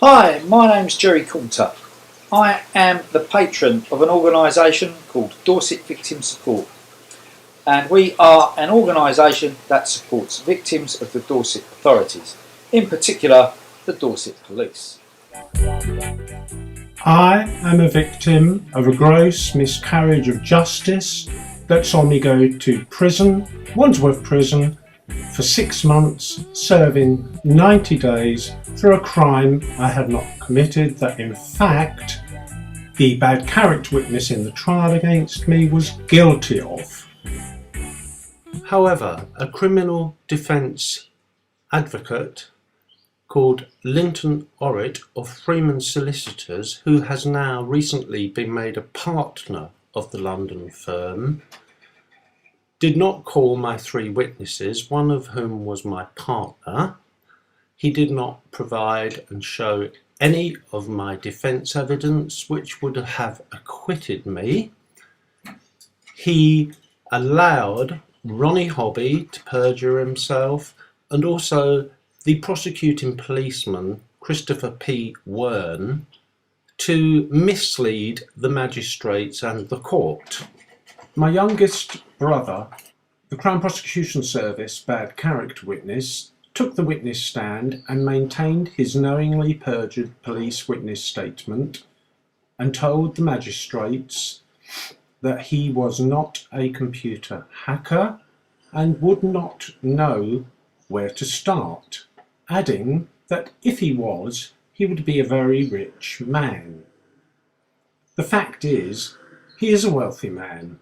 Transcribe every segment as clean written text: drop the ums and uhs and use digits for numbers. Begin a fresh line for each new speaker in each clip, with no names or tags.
Hi, my name's Jerry Coulter. I am the patron of an organisation called Dorset Victim Support, and we are an organisation that supports victims of the Dorset authorities, in particular the Dorset Police.
I am a victim of a gross miscarriage of justice that saw me go to prison, Wandsworth Prison, for 6 months, serving 90 days for a crime I had not committed that in fact the bad character witness in the trial against me was guilty of. However, a criminal defence advocate called Linton Orrit of Freeman Solicitors, who has now recently been made a partner of the London firm, did not call my 3 witnesses, one of whom was my partner. He did not provide and show any of my defence evidence which would have acquitted me. He allowed Ronnie Hobby to perjure himself, and also the prosecuting policeman, Christopher P. Wern, to mislead the magistrates and the court. My youngest brother, the Crown Prosecution Service bad character witness, took the witness stand and maintained his knowingly perjured police witness statement and told the magistrates that he was not a computer hacker and would not know where to start, adding that if he was, he would be a very rich man. The fact is, he is a wealthy man.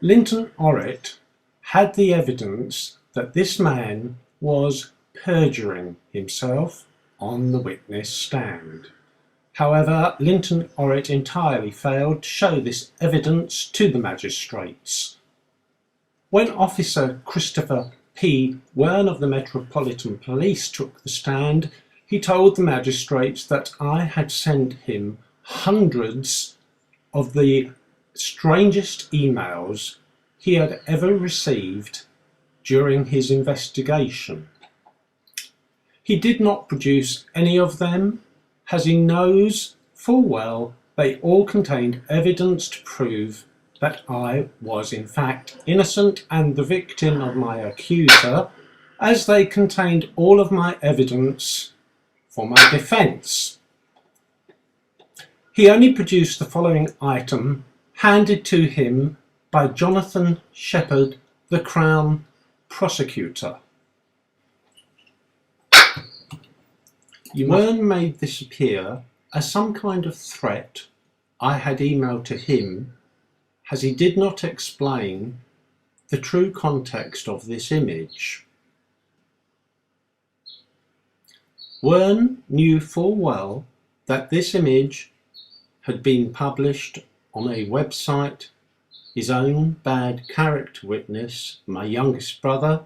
Linton Orrit had the evidence that this man was perjuring himself on the witness stand. However, Linton Orrit entirely failed to show this evidence to the magistrates. When Officer Christopher P. Wern of the Metropolitan Police took the stand, he told the magistrates that I had sent him hundreds of the strangest emails he had ever received during his investigation. He did not produce any of them, as he knows full well they all contained evidence to prove that I was in fact innocent and the victim of my accuser, as they contained all of my evidence for my defence. He only produced the following item handed to him by Jonathan Shepherd, the Crown Prosecutor. Wern made this appear as some kind of threat I had emailed to him, as he did not explain the true context of this image. Wern knew full well that this image had been published on a website his own bad character witness, my youngest brother,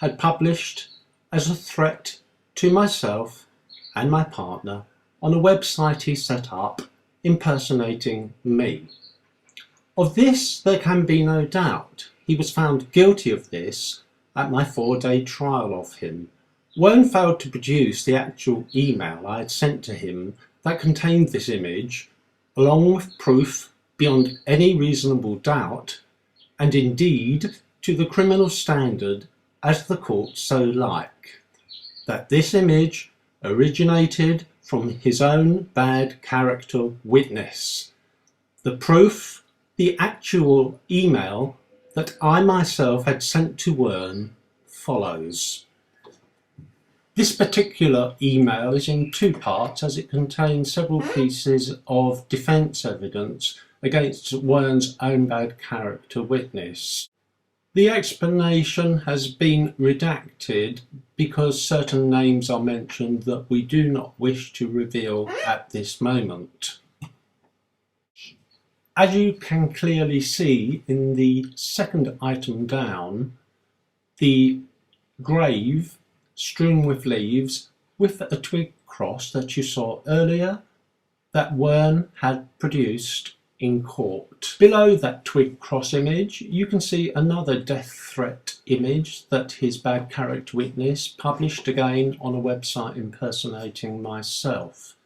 had published as a threat to myself and my partner on a website he set up impersonating me. Of this there can be no doubt. He was found guilty of this at my 4-day trial of him. Wern failed to produce the actual email I had sent to him that contained this image, along with proof beyond any reasonable doubt, and indeed to the criminal standard as the court so like, that this image originated from his own bad character witness. The proof, the actual email that I myself had sent to Wern, follows. This particular email is in 2 parts, as it contains several pieces of defence evidence against Wern's own bad character witness. The explanation has been redacted because certain names are mentioned that we do not wish to reveal at this moment. As you can clearly see in the second item down, the grave strewn with leaves with a twig cross that you saw earlier that Wern had produced in court. Below that twig cross image, you can see another death threat image that his bad character witness published again on a website impersonating myself.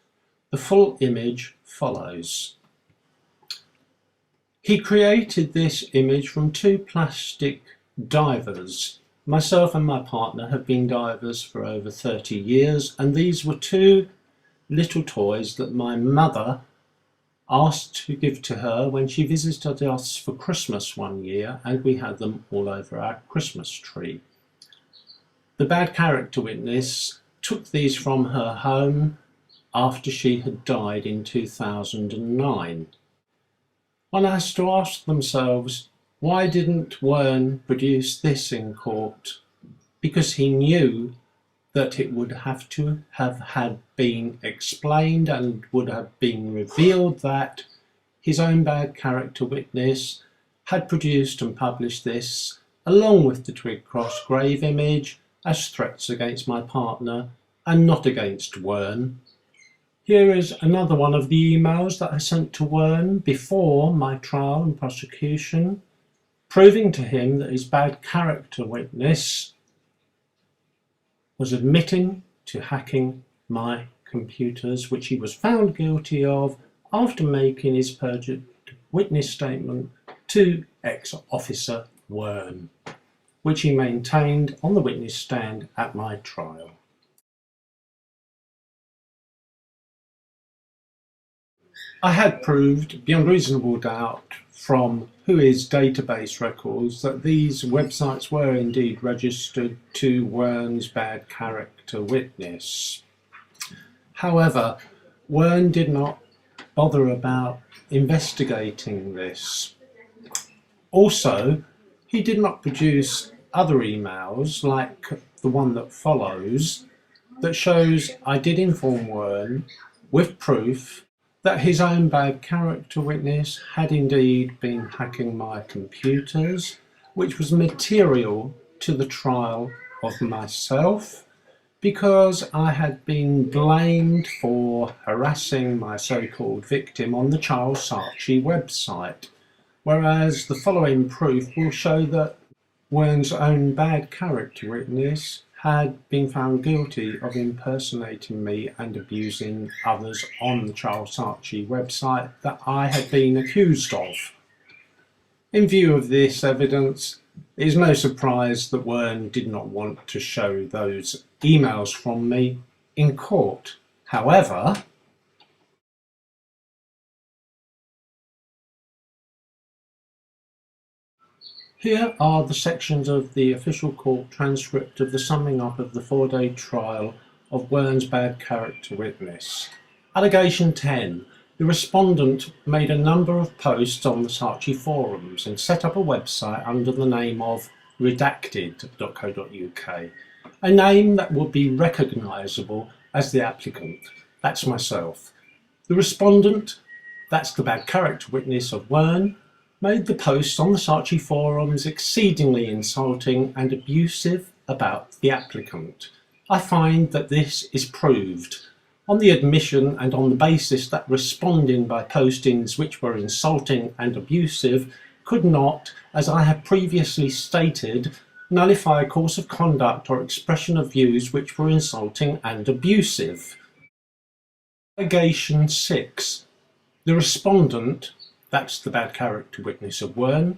The full image follows. He created this image from two plastic divers. Myself and my partner have been divers for over 30 years, and these were two little toys that my mother asked to give to her when she visited us for Christmas one year, and we had them all over our Christmas tree. The bad character witness took these from her home after she had died in 2009. One has to ask themselves, why didn't Wern produce this in court? Because he knew that it would have to have had been explained and would have been revealed that his own bad character witness had produced and published this along with the twig cross grave image as threats against my partner and not against Wern. Here is another one of the emails that I sent to Wern before my trial and prosecution, proving to him that his bad character witness was admitting to hacking my computers, which he was found guilty of after making his perjured witness statement to ex-officer Wern, which he maintained on the witness stand at my trial. I had proved beyond reasonable doubt from WHOIS database records that these websites were indeed registered to Wern's bad character witness. However, Wern did not bother about investigating this. Also, he did not produce other emails like the one that follows that shows I did inform Wern with proof that his own bad character witness had indeed been hacking my computers, which was material to the trial of myself because I had been blamed for harassing my so-called victim on the Charles Saatchi website, whereas the following proof will show that Wern's own bad character witness had been found guilty of impersonating me and abusing others on the Charles Saatchi website that I had been accused of. In view of this evidence, it is no surprise that Wern did not want to show those emails from me in court. However, here are the sections of the official court transcript of the summing up of the 4-day trial of Wern's bad character witness. Allegation 10. The respondent made a number of posts on the Saatchi forums and set up a website under the name of redacted.co.uk, a name that would be recognisable as the applicant. That's myself. The respondent, that's the bad character witness of Wern, made the posts on the Saatchi forums exceedingly insulting and abusive about the applicant. I find that this is proved on the admission and on the basis that responding by postings which were insulting and abusive could not, as I have previously stated, nullify a course of conduct or expression of views which were insulting and abusive. Allegation 6. The respondent, that's the bad character witness of Wern,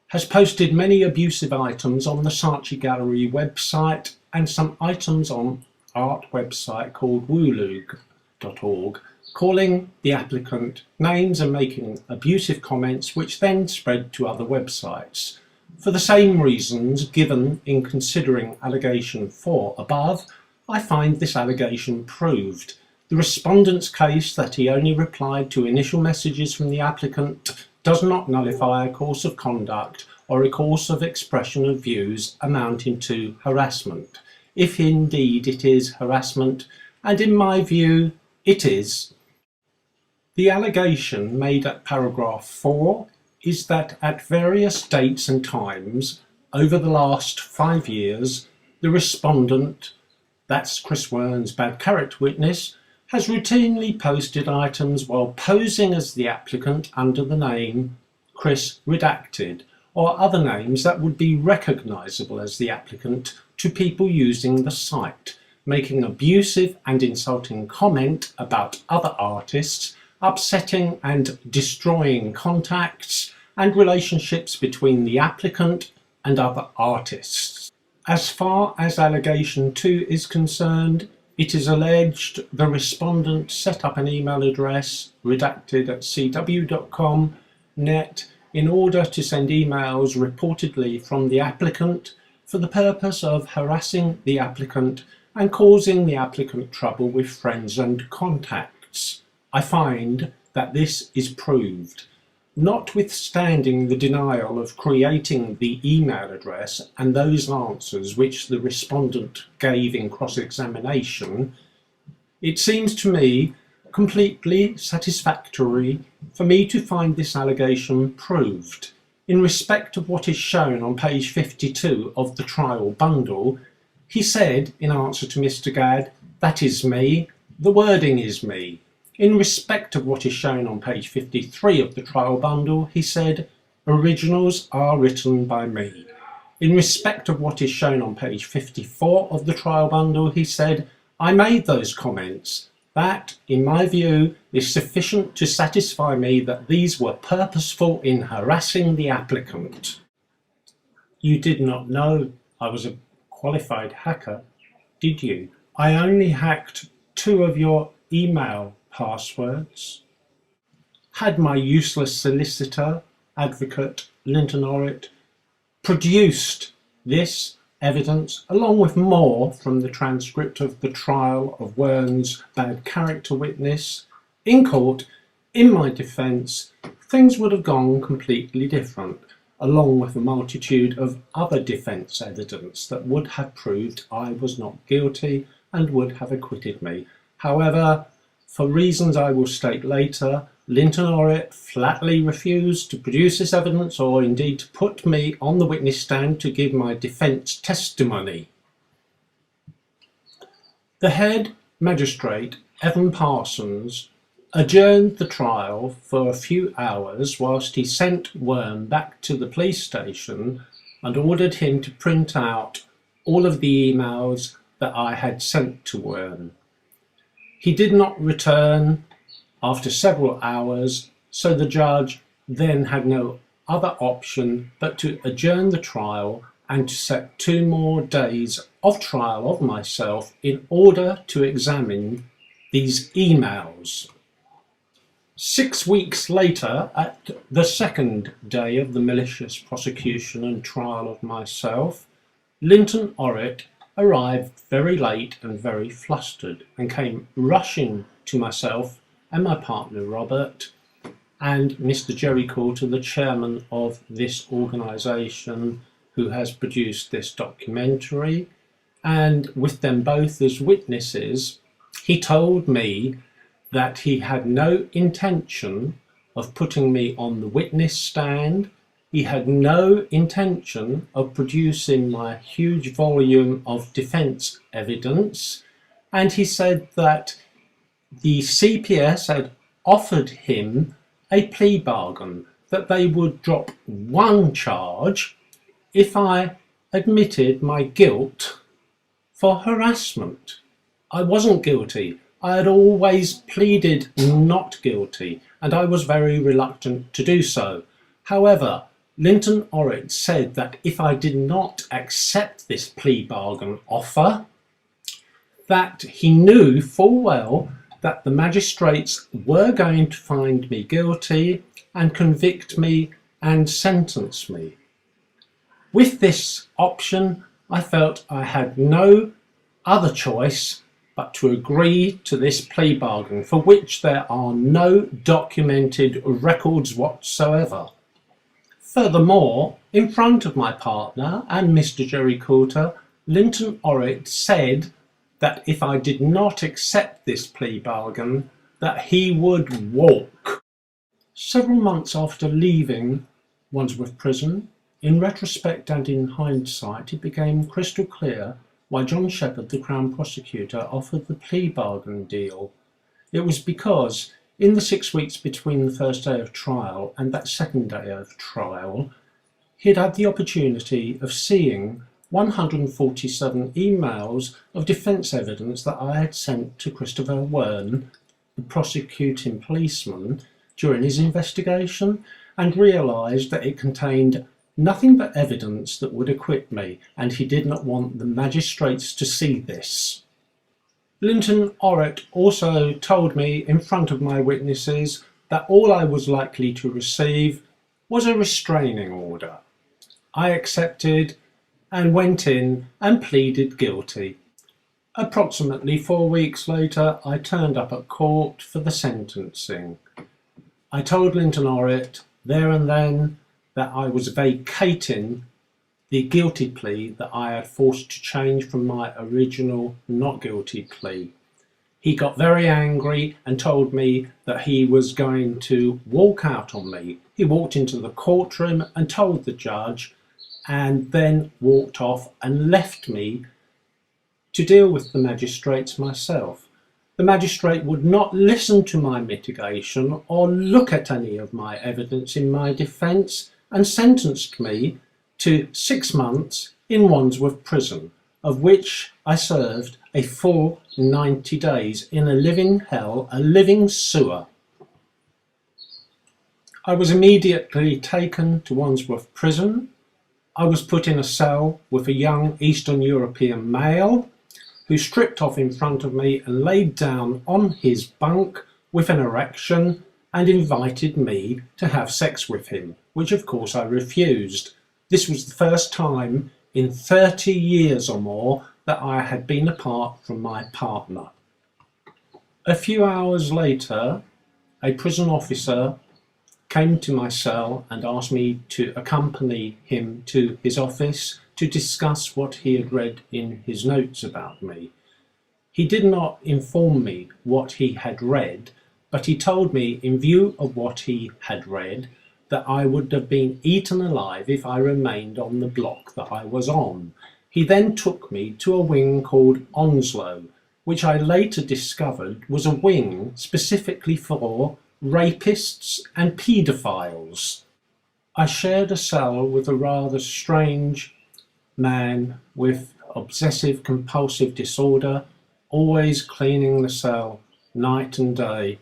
has posted many abusive items on the Saatchi Gallery website and some items on art website called woolug.org, calling the applicant names and making abusive comments which then spread to other websites. For the same reasons given in considering allegation 4 above, I find this allegation proved. The respondent's case that he only replied to initial messages from the applicant does not nullify a course of conduct or a course of expression of views amounting to harassment, if indeed it is harassment, and in my view it is. The allegation made at paragraph 4 is that at various dates and times over the last 5 years, the respondent, that's Chris Wern's bad character witness, has routinely posted items while posing as the applicant under the name Chris Redacted, or other names that would be recognisable as the applicant to people using the site, making abusive and insulting comment about other artists, upsetting and destroying contacts and relationships between the applicant and other artists. As far as allegation 2 is concerned, it is alleged the respondent set up an email address, redacted@cw.com.net, in order to send emails reportedly from the applicant for the purpose of harassing the applicant and causing the applicant trouble with friends and contacts. I find that this is proved. Notwithstanding the denial of creating the email address and those answers which the respondent gave in cross-examination, it seems to me completely satisfactory for me to find this allegation proved. In respect of what is shown on page 52 of the trial bundle, he said, in answer to Mr. Gadd, "That is me, the wording is me." In respect of what is shown on page 53 of the trial bundle, he said, "Originals are written by me." In respect of what is shown on page 54 of the trial bundle, he said, "I made those comments. That, in my view, is sufficient to satisfy me that these were purposeful in harassing the applicant." You did not know I was a qualified hacker, did you? I only hacked 2 of your email passwords. Had my useless solicitor, advocate Linton Orrit, produced this evidence, along with more from the transcript of the trial of Wern's bad character witness, in court, in my defence, things would have gone completely different, along with a multitude of other defence evidence that would have proved I was not guilty and would have acquitted me. However, for reasons I will state later, Linton Orrit flatly refused to produce this evidence or indeed to put me on the witness stand to give my defence testimony. The head magistrate, Evan Parsons, adjourned the trial for a few hours whilst he sent Wern back to the police station and ordered him to print out all of the emails that I had sent to Wern. He did not return after several hours, so the judge then had no other option but to adjourn the trial and to set 2 more days of trial of myself in order to examine these emails. 6 weeks later, at the second day of the malicious prosecution and trial of myself, Linton Orrit arrived very late and very flustered and came rushing to myself and my partner Robert and Mr. Jerry Coulter, the chairman of this organisation who has produced this documentary, and with them both as witnesses, he told me that he had no intention of putting me on the witness stand. He had no intention of producing my huge volume of defence evidence, and he said that the CPS had offered him a plea bargain, that they would drop 1 charge if I admitted my guilt for harassment. I wasn't guilty. I had always pleaded not guilty, and I was very reluctant to do so. However, Linton Orrit said that if I did not accept this plea bargain offer, that he knew full well that the magistrates were going to find me guilty and convict me and sentence me. With this option, I felt I had no other choice but to agree to this plea bargain, for which there are no documented records whatsoever. Furthermore, in front of my partner and Mr. Jerry Coulter, Linton Orrit said that if I did not accept this plea bargain, that he would walk. Several months after leaving Wandsworth Prison, in retrospect and in hindsight, it became crystal clear why John Shepherd, the Crown Prosecutor, offered the plea bargain deal. It was because in the 6 weeks between the first day of trial and that second day of trial, he'd had the opportunity of seeing 147 emails of defence evidence that I had sent to Christopher Wern, the prosecuting policeman, during his investigation, and realised that it contained nothing but evidence that would acquit me, and he did not want the magistrates to see this. Linton Orrett also told me in front of my witnesses that all I was likely to receive was a restraining order. I accepted and went in and pleaded guilty. Approximately 4 weeks later, I turned up at court for the sentencing. I told Linton Orrett there and then that I was vacating the guilty plea that I had forced to change from my original not guilty plea. He got very angry and told me that he was going to walk out on me. He walked into the courtroom and told the judge, and then walked off and left me to deal with the magistrates myself. The magistrate would not listen to my mitigation or look at any of my evidence in my defence, and sentenced me to 6 months in Wandsworth Prison, of which I served a full 90 days in a living hell, a living sewer. I was immediately taken to Wandsworth Prison. I was put in a cell with a young Eastern European male who stripped off in front of me and laid down on his bunk with an erection and invited me to have sex with him, which of course I refused. This was the first time in 30 years or more that I had been apart from my partner. A few hours later, a prison officer came to my cell and asked me to accompany him to his office to discuss what he had read in his notes about me. He did not inform me what he had read, but he told me, in view of what he had read, that I would have been eaten alive if I remained on the block that I was on. He then took me to a wing called Onslow, which I later discovered was a wing specifically for rapists and paedophiles. I shared a cell with a rather strange man with obsessive compulsive disorder, always cleaning the cell night and day.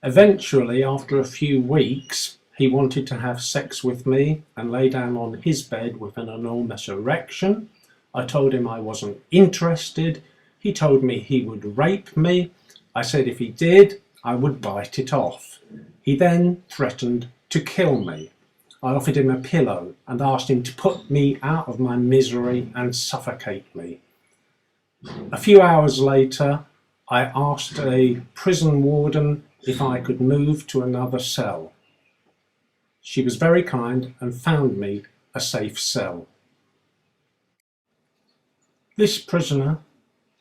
Eventually, after a few weeks, he wanted to have sex with me and lay down on his bed with an enormous erection. I told him I wasn't interested. He told me he would rape me. I said if he did, I would bite it off. He then threatened to kill me. I offered him a pillow and asked him to put me out of my misery and suffocate me. A few hours later, I asked a prison warden if I could move to another cell. She was very kind and found me a safe cell. This prisoner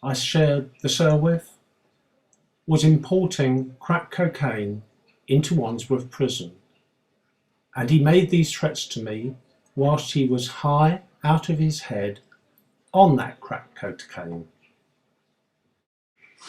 I shared the cell with was importing crack cocaine into Wandsworth Prison, and he made these threats to me whilst he was high out of his head on that crack cocaine.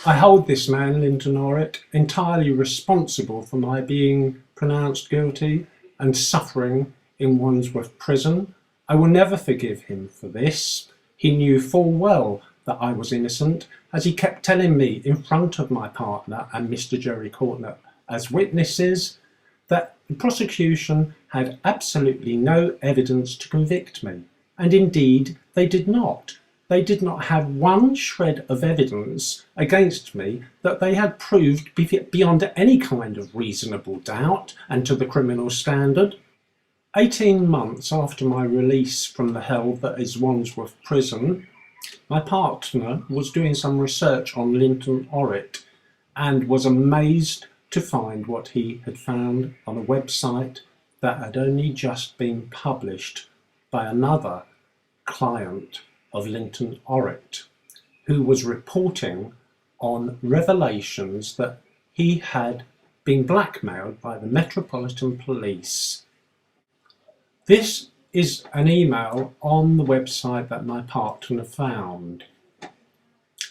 I hold this man, Linton Orrett, entirely responsible for my being pronounced guilty and suffering in Wandsworth Prison. I will never forgive him for this. He knew full well that I was innocent, as he kept telling me in front of my partner and Mr. Jerry Courtney as witnesses that the prosecution had absolutely no evidence to convict me. And indeed, they did not. They did not have one shred of evidence against me that they had proved beyond any kind of reasonable doubt and to the criminal standard. 18 months after my release from the hell that is Wandsworth Prison, my partner was doing some research on Linton Orrett and was amazed to find what he had found on a website that had only just been published by another client of Linton Orrett, who was reporting on revelations that he had been blackmailed by the Metropolitan Police. This is an email on the website that my partner found.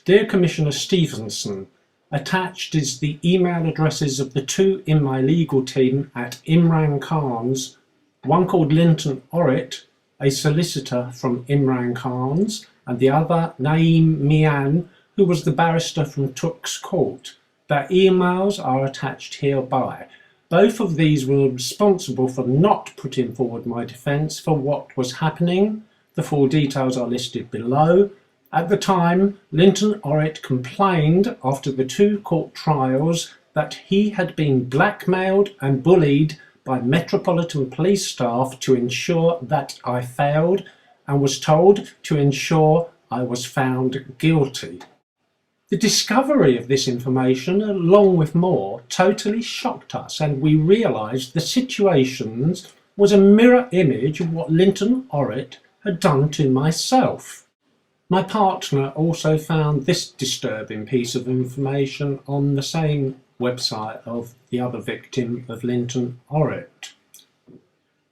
Dear Commissioner Stevenson, Attached is the email addresses of the two in my legal team at Imran Khan's, one called Linton Orrit, a solicitor from Imran Khan's, and the other Naeem Mian, who was the barrister from Took's court. Their emails are attached hereby. Both of these were responsible for not putting forward my defence for what was happening. The full details are listed below. At the time, Linton Orrit complained after the two court trials that he had been blackmailed and bullied by Metropolitan Police staff to ensure that I failed, and was told to ensure I was found guilty. The discovery of this information, along with more, totally shocked us, and we realised the situation was a mirror image of what Linton Orrit had done to myself. My partner also found this disturbing piece of information on the same website of the other victim of Linton Orrit.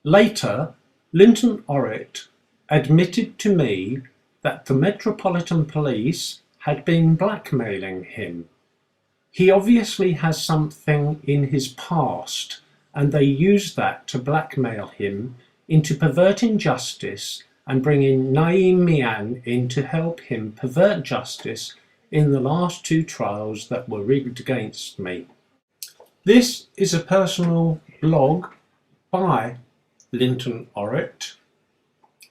Later, Linton Orrit admitted to me that the Metropolitan Police had been blackmailing him. He obviously has something in his past, and they used that to blackmail him into perverting justice and bringing Naeem Mian in to help him pervert justice in the last two trials that were rigged against me. This is a personal blog by Linton Orrit.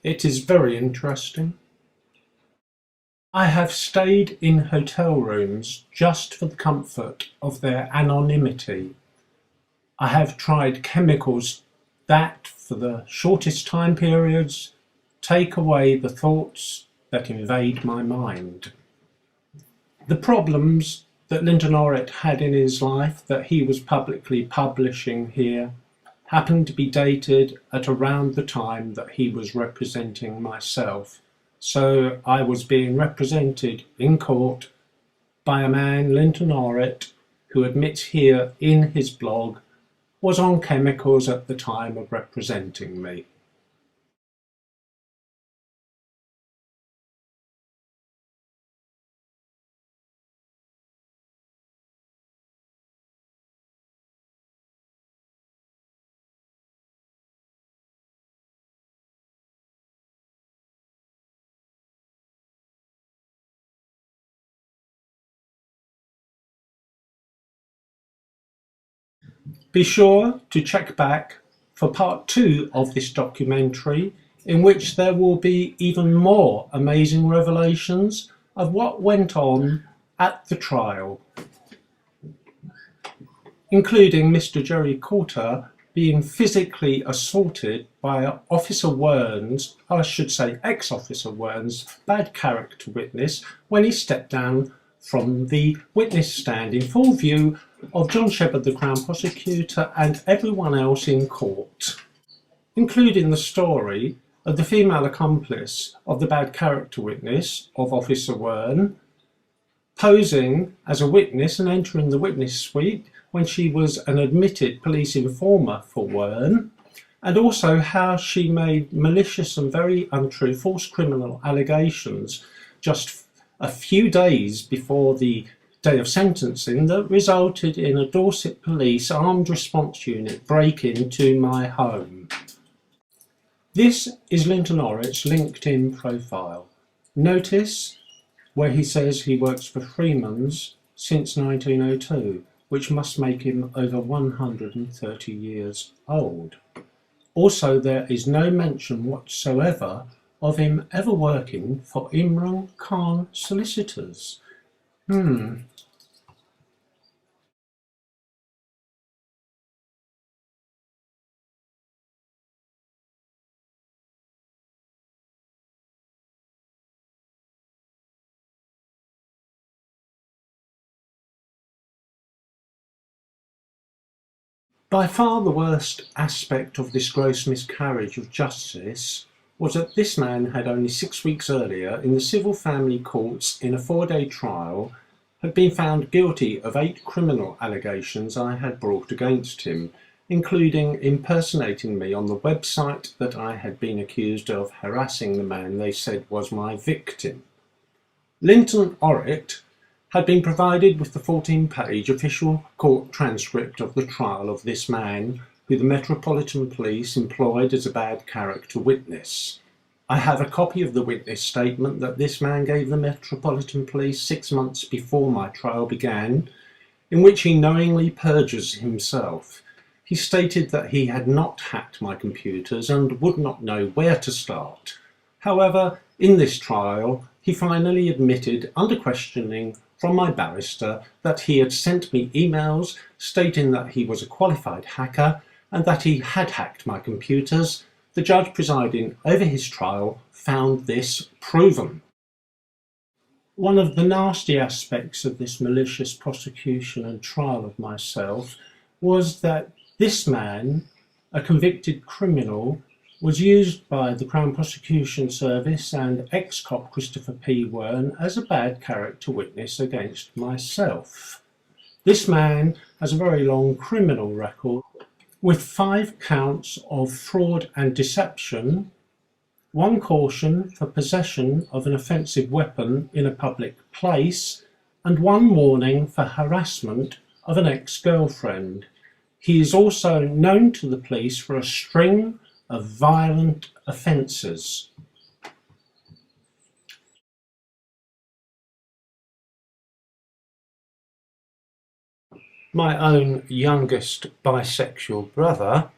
It is very interesting. I have stayed in hotel rooms just for the comfort of their anonymity. I have tried chemicals that, for the shortest time periods, take away the thoughts that invade my mind. The problems that Linton Orrit had in his life that he was publicly publishing here happened to be dated at around the time that he was representing myself. So I was being represented in court by a man, Linton Orrit, who admits here in his blog was on chemicals at the time of representing me. Be sure to check back for part 2 of this documentary, in which there will be even more amazing revelations of what went on at the trial, including Mr. Jerry Coulter being physically assaulted by Officer Wern's, I should say ex-Officer Wern's, bad character witness when he stepped down from the witness stand in full view of John Shepherd, the Crown Prosecutor, and everyone else in court, including the story of the female accomplice of the bad character witness of Officer Wern, posing as a witness and entering the witness suite when she was an admitted police informer for Wern, and also how she made malicious and very untrue false criminal allegations just a few days before the day of sentencing that resulted in a Dorset Police armed response unit break into my home. This is Linton Orrit's LinkedIn profile. Notice where he says he works for Freeman's since 1902, which must make him over 130 years old. Also, there is no mention whatsoever of him ever working for Imran Khan solicitors. By far the worst aspect of this gross miscarriage of justice was that this man had only 6 weeks earlier, in the civil family courts in a 4-day trial, had been found guilty of 8 criminal allegations I had brought against him, including impersonating me on the website that I had been accused of harassing the man they said was my victim. Linton Orrit had been provided with the 14-page official court transcript of the trial of this man who the Metropolitan Police employed as a bad character witness. I have a copy of the witness statement that this man gave the Metropolitan Police 6 months before my trial began, in which he knowingly perjures himself. He stated that he had not hacked my computers and would not know where to start. However, in this trial, he finally admitted, under questioning from my barrister, that he had sent me emails stating that he was a qualified hacker and that he had hacked my computers. The judge presiding over his trial found this proven. One of the nasty aspects of this malicious prosecution and trial of myself was that this man, a convicted criminal, was used by the Crown Prosecution Service and ex-cop Christopher P. Wern as a bad character witness against myself. This man has a very long criminal record with 5 counts of fraud and deception, 1 caution for possession of an offensive weapon in a public place, and 1 warning for harassment of an ex-girlfriend. He is also known to the police for a string of violent offences. My own youngest bisexual brother,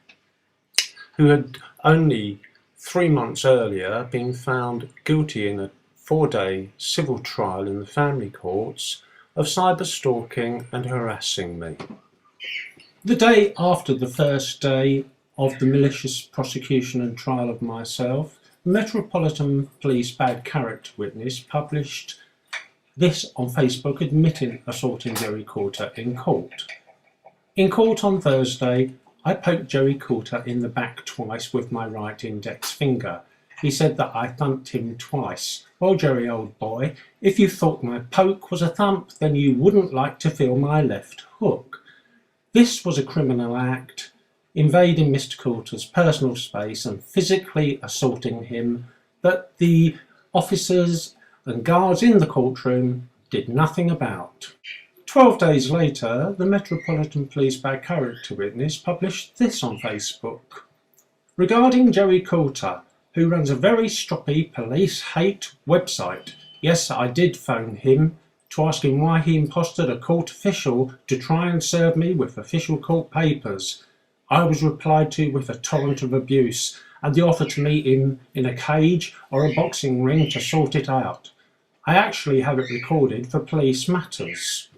who had only 3 months earlier been found guilty in a 4-day civil trial in the family courts of cyber-stalking and harassing me. The day after the first day of the malicious prosecution and trial of myself, the Metropolitan Police bad character witness published this on Facebook admitting assaulting Joey Coulter in court. In court on Thursday, I poked Joey Coulter in the back twice with my right index finger. He said that I thumped him twice. Well, Joey, old boy, if you thought my poke was a thump, then you wouldn't like to feel my left hook. This was a criminal act, invading Mr. Coulter's personal space and physically assaulting him, but the officers and guards in the courtroom did nothing about. 12 days later, the Metropolitan Police bad character witness published this on Facebook. Regarding Joey Coulter, who runs a very stroppy police hate website. Yes, I did phone him to ask him why he imposted a court official to try and serve me with official court papers. I was replied to with a torrent of abuse and the offer to meet him in a cage or a boxing ring to sort it out. I actually have it recorded for police matters.